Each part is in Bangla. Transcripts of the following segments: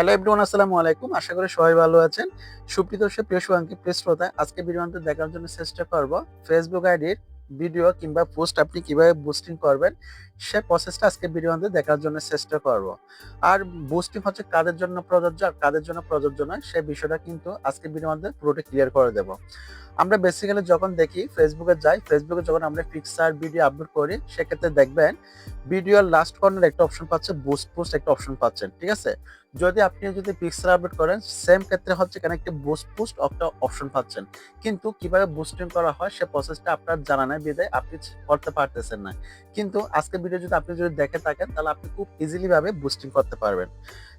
হ্যালো এভরিওয়ান, আসসালামু আলাইকুম। আশা করি সবাই ভালো আছেন। সুপ্রিয় দর্শক, প্রিয় শুভাকাঙ্ক্ষী, প্রিয় শ্রোতা, আজকে ভিডিওতে দেখার জন্য চেষ্টা করব ফেসবুক আইডির ভিডিও কিংবা পোস্ট আপনি কিভাবে বুস্টিং করবেন সে প্রসেসটা আজকে ভিডিওতে দেখার জন্য চেষ্টা করব। আর বুস্টিং হচ্ছে কাদের জন্য প্রযোজ্য আর কাদের জন্য প্রযোজ্য নয় সে বিষয়টা কিন্তু আজকে ভিডিওতে পুরোটা ক্লিয়ার করে দেব। আমরা বেসিক্যালি যখন দেখি ফেসবুকে যাই, ফেসবুকে যখন আমরা পিকচার ভিডিও আপলোড করি সেক্ষেত্রে দেখবেন ভিডিওর লাস্ট কর্নারে একটা অপশন পাচ্ছে, বুস্ট পোস্ট একটা অপশন পাচ্ছেন, ঠিক আছে? যদি পিকচার আপলোড করেন সেম ক্ষেত্রে হচ্ছে এখানে একটা বুস্ট পোস্ট একটা অপশন পাচ্ছেন, কিন্তু কিভাবে বুস্টিং করা হয় সে প্রসেসটা আপনার জানা নাই বিধায় আপনি করতে পারতেছেন না। কিন্তু আজকে ভিডিও যদি আপনি দেখে থাকেন তাহলে আপনি খুব ইজিলি ভাবে বুস্টিং করতে পারবেন।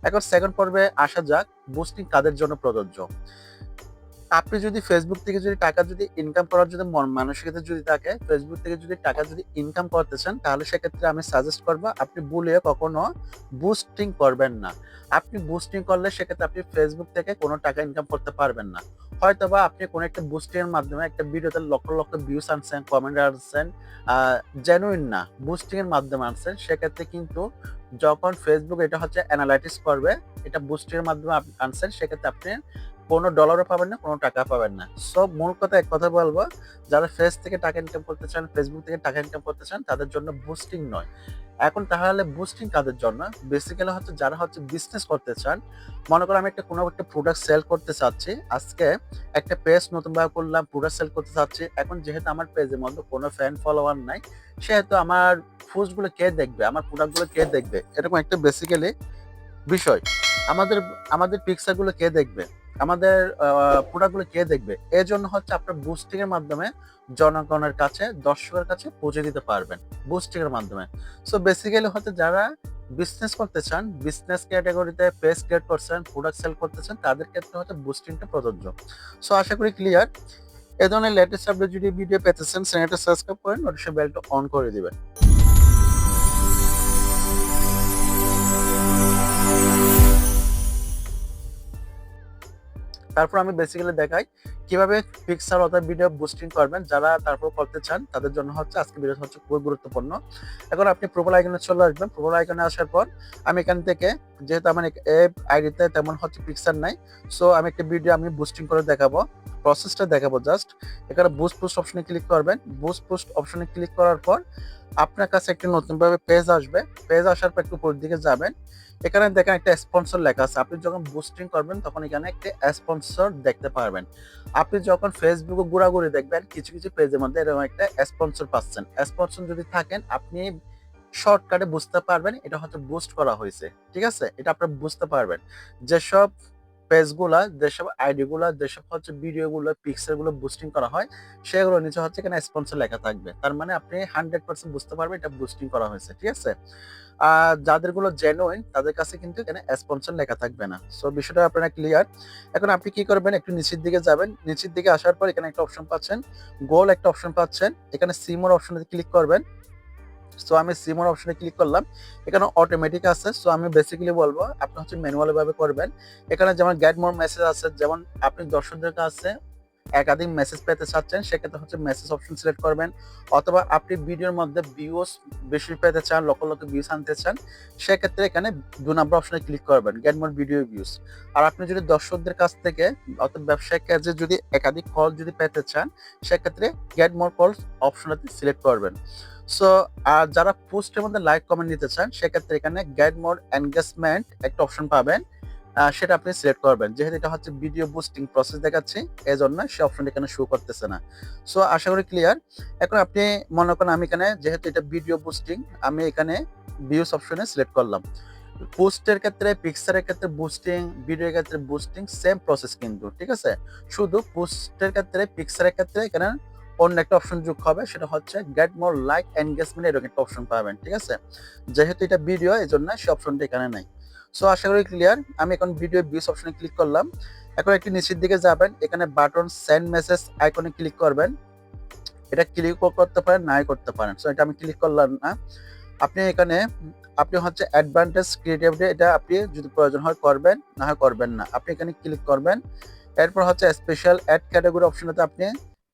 এখন সেকেন্ড পর্বে আসা যাক, বুস্টিং কাদের জন্য প্রযোজ্য। আপনি যদি ফেসবুক থেকে টাকা ইনকাম করার মানসিকতা যদি থাকে, ফেসবুক থেকে টাকা ইনকাম করতে চান তাহলে সেক্ষেত্রে আমি সাজেস্ট করব আপনি ভুলে কখনো বুস্টিং করবেন না। আপনি বুস্টিং করলে সেক্ষেত্রে আপনি ফেসবুক থেকে কোনো টাকা ইনকাম করতে পারবেন না। হয়তোবা আপনি কোনো একটা বুস্টিং এর মাধ্যমে একটা ভিডিওতে লক্ষ লক্ষ ভিউস আনছেন, কমেন্ট আনছেন, জেনুইন না বুস্টিং এর মাধ্যমে আনছেন, সেক্ষেত্রে কিন্তু যখন ফেসবুক এটা হচ্ছে অ্যানালাইটিস করবে, এটা বুস্টিং এর মাধ্যমে আনছেন, সেক্ষেত্রে আপনি কোনো ডলারও পাবেন না, কোনো টাকা পাবেন না। সো মূল কথা এক কথা বলবো, যারা ফেস থেকে টাকা ইনকাম করতে চান, ফেসবুক থেকে টাকা ইনকাম করতে চান তাদের জন্য বুস্টিং নয়। এখন তাহলে বুস্টিং কাদের জন্য? বেসিক্যালি হচ্ছে যারা হচ্ছে বিজনেস করতে চান। মনে করো আমি কোনো একটা প্রোডাক্ট সেল করতে চাচ্ছি। আজকে একটা পেজ নতুনভাবে করলাম, প্রোডাক্ট সেল করতে চাচ্ছি। এখন যেহেতু আমার পেজের মধ্যে কোনো ফ্যান ফলোয়ার নাই, সেহেতু আমার পোস্টগুলো কে দেখবে? আমার প্রোডাক্টগুলো কে দেখবে? এরকম একটা বেসিক্যালি বিষয়। আমাদের আমাদের পিকচার গুলো কে দেখবে? আমাদের প্রোডাক্ট গুলো কে দেখবে? এজন্য হচ্ছে আপনার বুস্টিং এর মাধ্যমে জনগণের কাছে, দর্শকের কাছে পৌঁছে দিতে পারবেন বুস্টিং এর মাধ্যমে। সো বেসিক্যালি হচ্ছে যারা বিজনেস করতে চান, বিজনেস ক্যাটেগরিতে পেজ ক্রিয়েট করছেন, প্রোডাক্ট সেল করতে চান, তাদের ক্ষেত্রে হচ্ছে বুস্টিংটা প্রযোজ্য। সো আশা করি ক্লিয়ার। এ ধরনের লেটেস্ট আপডেট যদি ভিডিও পেতে চান, চ্যানেলটা সাবস্ক্রাইব করেন, নোটিফিকেশন বেলটা অন করে দিবেন। তারপর আমি বেসিক্যালি দেখাই কিভাবে পিক্সার অথবা ভিডিও বুস্টিং করবেন। যারা তারপর করতে চান তাদের জন্য হচ্ছে আজকে ভিডিও হচ্ছে খুবই গুরুত্বপূর্ণ। এখন আপনি প্রোফাইল আইকনে চলে আসবেন। প্রোফাইল আইকনে আসার পর আমি এখান থেকে, যেহেতু আমার এই আইডিতে তেমন হচ্ছে পিক্সার নাই, সো আমি একটা ভিডিও বুস্টিং করে দেখাবো, প্রসেসটা দেখাবো জাস্ট। এখানে বুস্ট পোস্ট অপশনে ক্লিক করবেন। বুস্ট পোস্ট অপশনে ক্লিক করার পর আপনার কাছে একটা নতুনভাবে পেজ আসবে। পেজ আসার পর একটু উপর দিকে যাবেন। এখানে দেখেন একটা স্পন্সর লেখা আছে। আপনি যখন বুস্টিং করবেন তখন এখানে একটা স্পন্সর দেখতে পারবেন। আপনি যখন ফেসবুকে ঘোরাঘুরি দেখবেন কিছু কিছু পেজের মধ্যে এরকম একটা স্পন্সর পাচ্ছেন। স্পন্সর যদি থাকেন আপনি শর্টকাটে বুঝতে পারবেন এটা হচ্ছে বুস্ট করা হয়েছে। ঠিক আছে? এটা আপনি বুঝতে পারবেন। যেসব পেজগুলা, যেসব আইডিগুলা, যেসব হচ্ছে ভিডিওগুলো, পিক্সেলগুলো বুস্টিং করা হয় সেগুলো নিচে হচ্ছে এখানে স্পন্সর লেখা থাকবে। তার মানে আপনি 100% বুঝতে পারবেন এটা বুস্টিং করা হয়েছে। ঠিক আছে? যাদেরগুলো জেনুইন তাদের কাছে কিন্তু এখানে স্পন্সর লেখা থাকবে না। সো বিষয়টা আপনারা ক্লিয়ার। এখন আপনি কি করবেন, একটু নিচের দিকে যাবেন। নিচের দিকে আসার পর এখানে একটা অপশন পাচ্ছেন, গোল একটা অপশন পাচ্ছেন। এখানে সি মোর অপশনে ক্লিক করবেন। সো আমি সি মোর অপশনে ক্লিক করলাম। এখানে অটোমেটিক আছে। সো আমি বেসিক্যালি বলবো আপনি হচ্ছে ম্যানুয়ালি ভাবে করবেন। এখানে যেমন গেট মোর মেসেজ আছে, যেমন আপনি দর্শকদের কাছে একাধিক মেসেজ পেতে চাচ্ছেন সেক্ষেত্রে হচ্ছে মেসেজ অপশন সিলেক্ট করবেন, অথবা আপনি ভিডিওর মধ্যে ভিউজ বেশি পেতে চান, লক্ষ লক্ষ ভিউজ আনতে চান, সেক্ষেত্রে এখানে 2 নম্বর অপশনে ক্লিক করবেন, গেট মোর ভিডিও ভিউজ। আর আপনি যদি দর্শকদের কাছ থেকে অর্থাৎ ব্যবসায়িক কাজে একাধিক কল পেতে চান সেক্ষেত্রে গেট মোর কলস অপশনটি সিলেক্ট করবেন। সো আর যারা পোস্টের মধ্যে লাইক কমেন্ট নিতে চান সেক্ষেত্রে এখানে গেট মোর এনগেজমেন্ট একটা অপশন পাবেন, সেটা আপনি সিলেক্ট করবেন। যেহেতু এটা হচ্ছে ভিডিও বুস্টিং প্রসেস দেখাচ্ছি এজন্য সে অপশনটা এখানে শো করতেছে না। সো আশা করি ক্লিয়ার। এখন আপনি মনে করেন আমি এখানে যেহেতু এটা ভিডিও বুস্টিং, আমি এখানে ভিউস অপশনে সিলেক্ট করলাম। পোস্টের ক্ষেত্রে, পিকচারের ক্ষেত্রে বুস্টিং, ভিডিওর ক্ষেত্রে বুস্টিং সেম প্রসেস কিন্তু, ঠিক আছে? শুধু পোস্টের ক্ষেত্রে, পিকচারের ক্ষেত্রে এখানে অন্য একটা অপশন যোগ হবে, সেটা হচ্ছে গেট মোর লাইক এনগেজমেন্ট, এরকম একটা অপশন পাবেন। ঠিক আছে? যেহেতু এটা ভিডিও এজন্য সে অপশনটা এখানে নাই। সো আশা করি ক্লিয়ার। আমি এখন ভিডিও ভিউস অপশনে ক্লিক করলাম। এখন একটু নিচের দিকে যাবেন, এখানে বাটন সেন্ড মেসেজ আইকনে ক্লিক করবেন। এটা ক্লিক করতে পারেন, নাই করতে পারেন। সো এটা আমি ক্লিক করলাম না। আপনি এখানে আপনি হচ্ছে অ্যাডভান্টেজ ক্রিয়েটিভিটি, এটা আপনি যদি প্রয়োজন হয় করবেন, না হয় করবেন না। আপনি এখানে ক্লিক করবেন। এরপর হচ্ছে স্পেশাল অ্যাড ক্যাটাগরি অপশনটাতে আপনি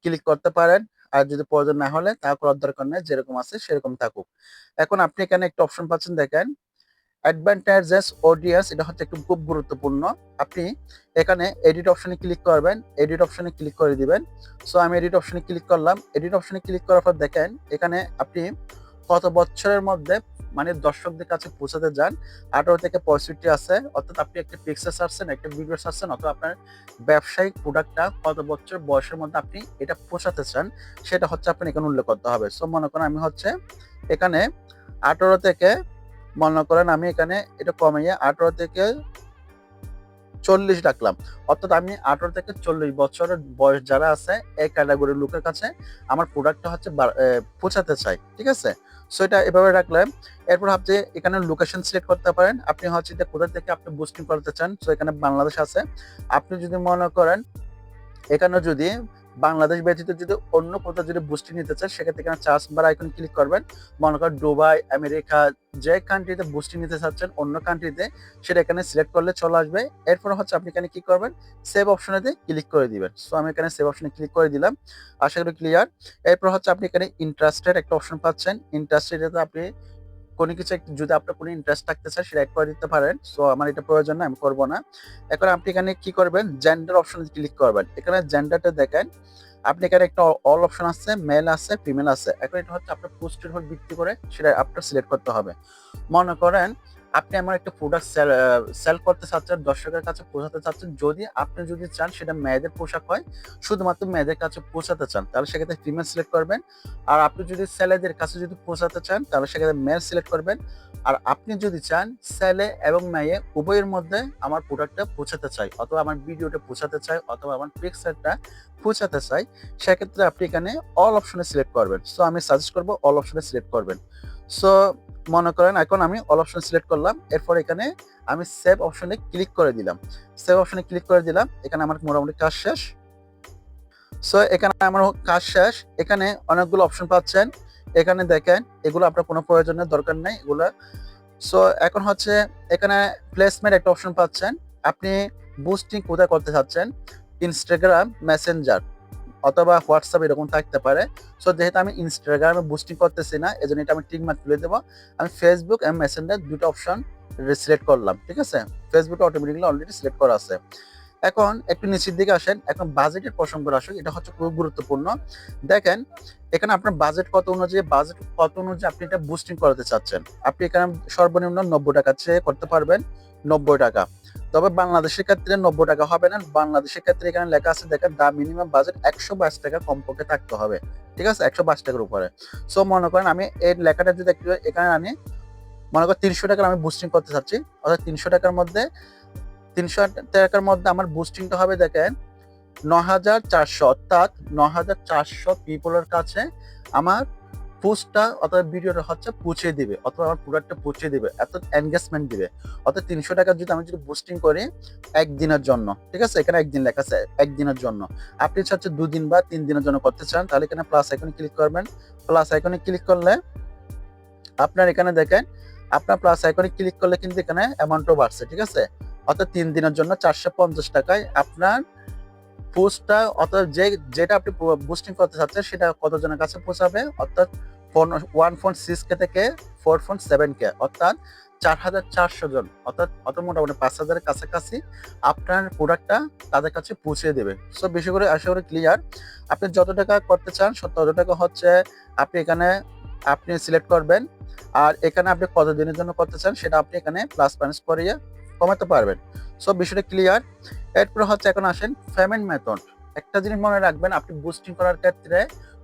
ক্লিক করতে পারেন। আর যদি প্রয়োজন না হলে তা করার দরকার নেই, যেরকম আছে সেরকম থাকুক। এখন আপনি এখানে একটা অপশন পাচ্ছেন দেখেন, অ্যাডভান্টেজেস অডিয়েন্স এটা হচ্ছে একটু খুব গুরুত্বপূর্ণ। আপনি এখানে এডিট অপশনে ক্লিক করবেন, এডিট অপশনে ক্লিক করে দিবেন। সো আমি এডিট অপশনে ক্লিক করলাম। এডিট অপশনে ক্লিক করার পর দেখেন এখানে আপনি কত বছরের মধ্যে মানে দর্শকদের কাছে পৌঁছাতে যান। 18 থেকে 65 আছে, অর্থাৎ আপনি একটা পিকচার ছাড়ছেন, একটা ভিডিও ছাড়ছেন, অথবা আপনার ব্যবসায়িক প্রোডাক্টটা কত বছর বয়সের মধ্যে আপনি এটা পৌঁছাতে চান, সেটা হচ্ছে আপনার এখানে উল্লেখ করতে হবে। সো মনে করেন আমি হচ্ছে এখানে 18 থেকে, মনে করেন আমি এখানে এটা কমিয়ে 18 থেকে 40 রাখলাম। অর্থাৎ আমি 18 থেকে 40 বছরের বয়স যারা আছে এই ক্যাটাগরির লোকের কাছে আমার প্রোডাক্টটা হচ্ছে পৌঁছাতে চাই। ঠিক আছে? সো এটা এভাবে রাখলাম। এরপর আপনি এখানে লোকেশন সিলেক্ট করতে পারেন। আপনি হচ্ছে যে কোথা থেকে আপনি বুস্টিং করতে চান। সো এখানে বাংলাদেশ আছে। আপনি যদি মনে করেন এখানে যদি বাংলাদেশ ব্যতীত যদি অন্য কোথাও যদি বুস্টিং নিতে চান, সেক্ষেত্রে এখানে চার্জ বার আইকন ক্লিক করবেন। মনে করেন দুবাই, আমেরিকা, যে কান্ট্রিতে বুস্টিং নিতে চাচ্ছেন অন্য কান্ট্রিতে, সেটা এখানে সিলেক্ট করলে চলে আসবে। এরপর হচ্ছে আপনি এখানে কি করবেন, সেভ অপশনে ক্লিক করে দিবেন। সো আমি এখানে সেভ অপশনে ক্লিক করে দিলাম। আশা করি ক্লিয়ার। এরপর হচ্ছে আপনি এখানে ইন্টারেস্টেড একটা অপশন পাচ্ছেন। ইন্টারেস্টেড আপনি কোনো কিছু যদি আপনার কোনো ইন্টারেস্ট থাকতে চায় সেটা অ্যাড করে দিতে পারেন। সো আমার এটা প্রয়োজন না, আমি করব না। এখন আপনি এখানে কি করবেন, জেন্ডার অপশনে ক্লিক করবেন। এখানে জেন্ডারটা দেখেন, আপনি এখানে একটা অল অপশন আছে, মেল আছে, ফিমেল আছে। এখন এটা হচ্ছে আপনার পোস্টের উপর ভিত্তি করে সেটা আপনার সিলেক্ট করতে হবে। মনে করেন আপনি আমার একটা প্রোডাক্ট সেল করতে চাচ্ছেন, দর্শকের কাছে পৌঁছাতে চাচ্ছেন। যদি আপনি যদি চান সেটা মেয়েদের পোশাক হয়, শুধুমাত্র মেয়েদের কাছে পৌঁছাতে চান, তাহলে সেক্ষেত্রে ফিমেল সিলেক্ট করবেন। আর আপনি যদি ছেলেদের কাছে যদি পৌঁছাতে চান, তাহলে সেক্ষেত্রে মেল সিলেক্ট করবেন। আর আপনি যদি চান ছেলে এবং মেয়ে উভয়ের মধ্যে আমার প্রোডাক্টটা পৌঁছাতে চাই, অথবা আমার ভিডিওটা পৌঁছাতে চাই, অথবা আমার পিকচারটা পৌঁছাতে চাই, সেক্ষেত্রে আপনি এখানে অল অপশনে সিলেক্ট করবেন। সো আমি সাজেস্ট করব অল অপশনে সিলেক্ট করবেন। সো মনে করেন এখন আমি অল অপশন সিলেক্ট করলাম। এরপর এখানে আমি সেভ অপশনে ক্লিক করে দিলাম। সেভ অপশনে ক্লিক করে দিলাম। এখানে আমার মোটামুটি কাজ শেষ। সো এখানে আমার কাজ শেষ। এখানে অনেকগুলো অপশন পাচ্ছেন। এখানে দেখেন এগুলো আপনার কোনো প্রয়োজনের দরকার নেই এগুলো। সো এখন হচ্ছে এখানে প্লেসমেন্ট একটা অপশন পাচ্ছেন। আপনি বুস্টিং কোথায় করতে চাচ্ছেন, ইনস্টাগ্রাম, মেসেঞ্জার অথবা হোয়াটসঅ্যাপ এরকম থাকতে পারে। সো যেহেতু আমি ইনস্টাগ্রামে বুস্টিং করতেছি না, এজন্য এটা আমি টিক মার্ক তুলে দেবো। আমি ফেসবুক এবং মেসেঞ্জার দুটো অপশন সিলেক্ট করলাম। ঠিক আছে? ফেসবুক অটোমেটিক্যালি অলরেডি সিলেক্ট করা আছে। এখন একটু নিচের দিকে আসেন। এখন বাজেটের প্রসঙ্গ আসুক, এটা হচ্ছে খুব গুরুত্বপূর্ণ। দেখেন এখানে আপনার বাজেট কত অনুযায়ী আপনি এটা বুস্টিং করাতে চাচ্ছেন। আপনি এখানে সর্বনিম্ন 90 টাকা চেয়ে করতে পারবেন, 90 টাকা। তবে বাংলাদেশের ক্ষেত্রে 90 টাকা হবে না। বাংলাদেশের ক্ষেত্রে এখানে লেখা আছে দেখেন, দা মিনিমাম বাজেট 122 টাকা কমপক্ষে থাকতে হবে। ঠিক আছে? 122 টাকার উপরে। সো মনে করেন আমি এই লেখাটা যদি একটু এখানে আনি, মনে করেন 300 টাকার আমি বুস্টিং করতে চাচ্ছি, অর্থাৎ 300 টাকার মধ্যে আমার বুস্টিংটা হবে দেখেন 9,400, অর্থাৎ 9,400 পিপলের কাছে আমার পোস্টটা অথবা ভিডিওটা হচ্ছে পৌঁছে দিবে, অথবা আমার প্রোডাক্টটা পৌঁছে দিবে, এত এনগেজমেন্ট দিবে। অর্থাৎ 300 টাকা যদি আমি বুস্টিং করি একদিনের জন্য, ঠিক আছে? এখানে একদিন লেখা আছে, একদিনের জন্য। আপনি চাচ্ছেন 2 দিন বা 3 দিনের জন্য করতে চান, তাহলে এখানে প্লাস আইকনে ক্লিক করবেন। প্লাস আইকনে ক্লিক করলে আপনার এখানে দেখেন, আপনার প্লাস আইকনে ক্লিক করলে কিন্তু এখানে অ্যামাউন্টও বাড়ছে। ঠিক আছে? অর্থাৎ 3 দিনের জন্য 450 টাকায় আপনার পোস্টটা, অর্থাৎ যেটা আপনি বুস্টিং করতে চাচ্ছেন সেটা কতজনের কাছে পৌঁছাবে, অর্থাৎ 1.6K থেকে 4.7K, অর্থাৎ 4,400 জন, অর্থাৎ মোটামুটি 5,000 কাছাকাছি আপনার প্রোডাক্টটা তাদের কাছে পৌঁছে দেবে। সো বেশি করে আশা করি ক্লিয়ার। আপনি যত টাকা করতে চান তত টাকা হচ্ছে আপনি এখানে সিলেক্ট করবেন। আর এখানে আপনি কত দিনের জন্য করতে চান সেটা আপনি এখানে প্লাস মাইনাস করিয়ে কমাতে পারবেন। সো বিষয়টা ক্লিয়ার। এরপর হচ্ছে এখন আসেন পেমেন্ট মেথড। একটা জিনিস মনে রাখবেন, আপনি বুস্টিং করার ক্ষেত্রে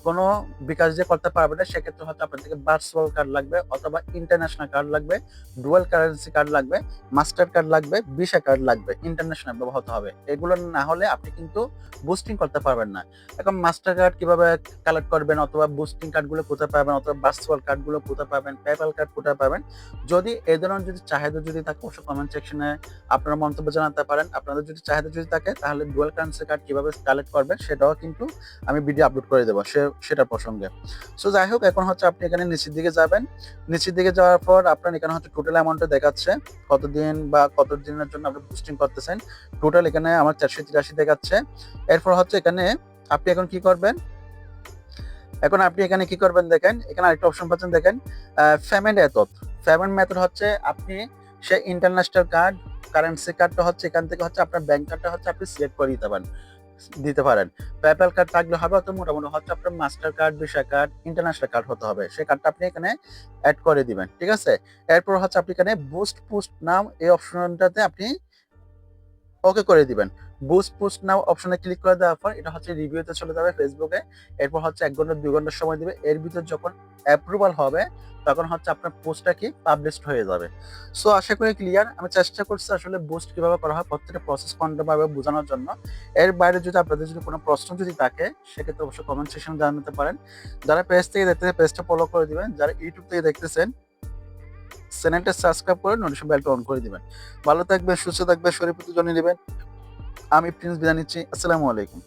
কোনো বিকাশ দিয়ে করতে পারবেন না। সেক্ষেত্রে হয়তো আপনার থেকে ভার্চুয়াল কার্ড লাগবে, অথবা ইন্টারন্যাশনাল কার্ড লাগবে, ডুয়াল কারেন্সি কার্ড লাগবে, মাস্টার কার্ড লাগবে, ভিসা কার্ড লাগবে, ইন্টারন্যাশনাল ব্যবহার হতে হবে। এগুলো না হলে আপনি কিন্তু বুস্টিং করতে পারবেন না। এখন মাস্টার কার্ড কিভাবে কালেক্ট করবেন, অথবা বুস্টিং কার্ডগুলো কোথায় পাবেন, অথবা ভার্চুয়াল কার্ডগুলো কোথায় পাবেন, পেপ্যাল কার্ড কোথায় পাবেন, যদি এই ধরনের চাহিদা থাকে অবশ্যই কমেন্ট সেকশনে আপনারা মন্তব্য জানাতে পারেন। আপনাদের যদি চাহিদা থাকে তাহলে ডুয়াল কারেন্সি কার্ড কিভাবে কালেক্ট করবেন সেটাও কিন্তু আমি ভিডিও আপলোড করে দেবো সেটার প্রসঙ্গে। সো যাই হোক, এখন হচ্ছে আপনি এখানে নিচের দিকে যাবেন। নিচের দিকে যাওয়ার পর আপনার এখানে হচ্ছে টোটাল অ্যামাউন্টটা দেখাচ্ছে, কতদিন বা কত দিনের জন্য আপনি বুস্টিং করতেছেন। টোটাল এখানে আমার 483 দেখাচ্ছে। এরপর হচ্ছে এখানে আপনি এখন কি করবেন, দেখেন এখানে আরেকটা অপশন পাচ্ছেন দেখেন, পেমেন্ট মেথড। পেমেন্ট মেথড হচ্ছে আপনি সে ইন্টারন্যাশনাল কার্ড, কারেন্সি কার্ডটা হচ্ছে এখান থেকে হচ্ছে আপনার ব্যাংক কার্ডটা হচ্ছে আপনি সিলেক্ট করে দিতে পারেন। পেপ্যাল কার্ড থাকলে হবে, অত মোটামুটি হচ্ছে আপনার master card, visa card, international card হতে হবে। সেই কার্ডটা আপনি এখানে এড করে দিবেন। ঠিক আছে? এরপর হচ্ছে আপনি এখানে বুস্ট পোস্ট নাও এই অপশনটাতে আপনি ওকে করে দিবেন। বুস্ট পোস্ট নাও অপশনে ক্লিক করে দেওয়ার পর এটা হচ্ছে রিভিউতে চলে যাবে ফেসবুকে। এরপর হচ্ছে ১ ঘন্টা ২ ঘন্টা সময় দিবে। এর ভিতর যখন অ্যাপ্রুভাল হবে তখন হচ্ছে আপনার পোস্টটা কি পাবলিশড হয়ে যাবে। সো আশা করি ক্লিয়ার। আমি চেষ্টা করছি আসলে বুস্ট কিভাবে করা হয় প্রত্যেকটা প্রসেস কোনভাবে বোঝানোর জন্য। এর বাইরে যদি আপনাদের যদি কোনো প্রশ্ন যদি থাকে সেক্ষেত্রে অবশ্যই কমেন্ট সেকশনে জানাতে পারেন। যারা পেজ থেকে দেখতেছেন পেজটা ফলো করে দিবেন। যারা ইউটিউব থেকে দেখতেছেন চ্যানেলটা সাবস্ক্রাইব করে নোটিফিকেশন বেলটা অন করে দিবেন। ভালো থাকবেন, সুস্থ থাকবেন, শরীর প্রতি যত্ন নিবেন। আমি প্রিন্স বিদায় নিচ্ছি। আসসালামু আলাইকুম।